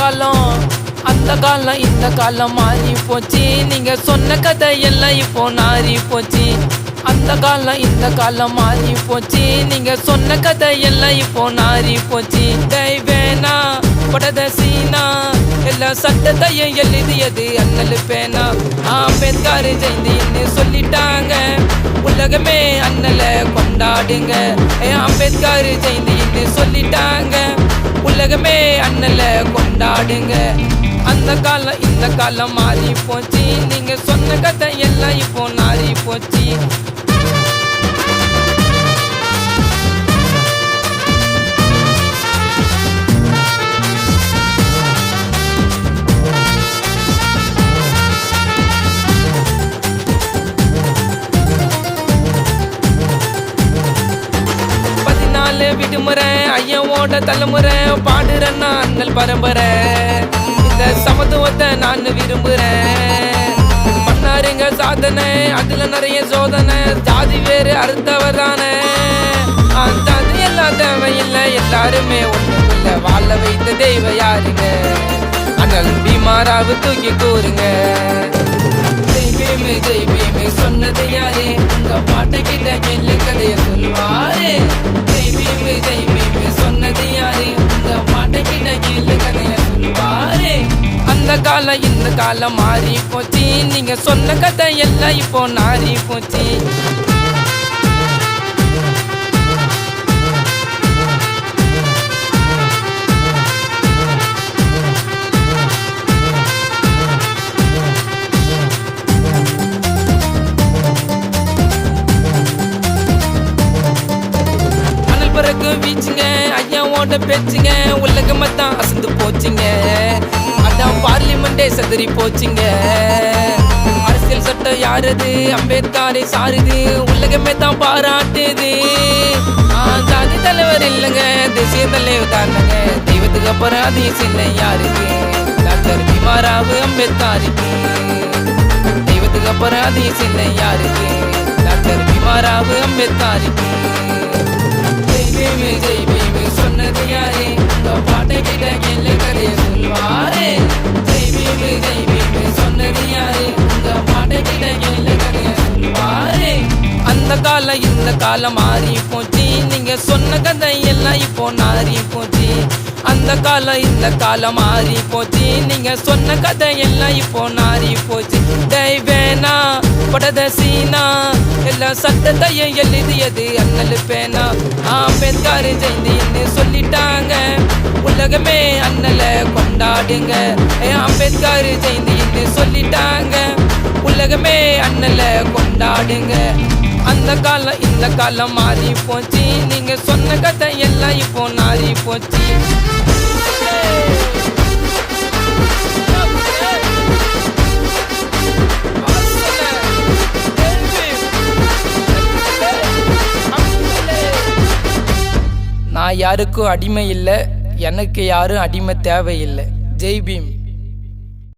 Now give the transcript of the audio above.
காலம் இந்த காலம் மாறி போச்சு. நீங்க சொன்ன கதை எல்லாம் இப்போ நாரி போச்சு. அந்த காலம் இந்த காலம் மாறி போச்சு. நீங்க சொன்ன கதை எல்லாம் இப்போ நாரி போச்சு. வேணா படத சீனா எல்லா சட்டத்தையும் எழுதியது அண்ணல் பேனா. அம்பேத்கர் ஜெயந்தின்னு சொல்லிட்டாங்க, உலகமே அண்ணலை கொண்டாடுங்க. அம்பேத்கர் ஜெயந்தின்னு சொல்லிட்டாங்க, உலகமே அண்ணலை கொண்டாடுங்க. அந்த காலம் இந்த காலம் மாறி போச்சு. நீங்க சொன்ன கதை எல்லாம் இப்போ நாரி போச்சு. விடுமுறை ஐயனோட தலைமுறை பாடுறேன்னா அண்ணல் பரம்பரை. இந்த சமத்துவத்தை நான் விரும்புறேன். பண்ணாருங்க சாதனை, அதுல நிறைய சோதனை. ஜாதி வேறு அறுத்தவதானே, அது எல்லாம் தேவையில்லை. எல்லாருமே ஒண்ணுமில்ல, வாழ வைத்த தெய்வ யாருங்க? அண்ணல் பீமாராவு தூக்கி கூறுங்க. ஜெய்பீமே ஜெய்பீமே சொன்னது யாரு? உங்க பாட்டை கிட்ட கேள்வி கதைய சொல்லுவாரு. ஜெய்பீமே ஜெய்பீமே சொன்னது யாரு? உங்க பாட்டை கிட்ட கேள்வி கதைய சொல்லுவாரு. அந்த காலம் இந்த காலம் மாறி போச்சு. நீங்க சொன்ன கதை எல்லாம் இப்போ நாரி போச்சு. வீச்சுங்க ஐயாவோட பேச்சுங்க, உலகமத்தான் அசந்து போச்சுங்க. அதான் பார்லிமெண்டே சதுரி போச்சுங்க. அரசியல் சட்டம் யாரது? அம்பேத்கரை சாருது, உலகமே தான் பாராட்டுது. ஜாதி தலைவர் இல்லைங்க, தேசிய தலைவர் தானுங்க. தெய்வத்துக்கு அப்புறம் அதிசயம் இல்லை யாருக்கு? டாக்டர் பீமாராவு அம்பேத்கருக்கு. தெய்வத்துக்கு அப்புறம் அதிசயம் இல்லை யாருக்கு? டாக்டர் பீமாராவு அம்பேத்கருக்கு. ஜெய்பீமே ஜெய்பீமே சொன்னது யாரு? உங்க பாட்டை கிட்ட கேள்வி கதைய சொல்லுவாரு. ஜெய்பீமே ஜெய்பீமே சொன்னது யாரு? உங்க பாட்டை கிட்ட கேள்வி கதைய சொல்லுவாரு. அந்த காலம் இந்த காலம் மாறி போச்சு. நீங்க சொன்ன கதை எல்லாம் இப்போ நாரி போச்சு. அந்த காலம் இந்த காலம் மாறி போச்சு. நீங்க சொன்ன கதை எல்லாம் இப்போ நாரி போச்சு. வேணா படத சீனா எல்லா சட்டத்தையும் எழுதியது அண்ணல் பேனா. அம்பேத்கர் ஜெயந்தின்னு சொல்லிட்டாங்க, உலகமே அண்ணலை கொண்டாடுங்க. அம்பேத்கர் ஜெயந்தின்னு சொல்லிட்டாங்க, உலகமே அண்ணலை கொண்டாடுங்க. அந்த காலம் இந்த காலம் மாறி போச்சு. நீங்க சொன்ன கதை எல்லாம் இப்போ நாரி போச்சு. நான் யாருக்கும் அடிமை இல்லை, எனக்கு யாரும் அடிமை தேவையில்லை. ஜெய் பீம்.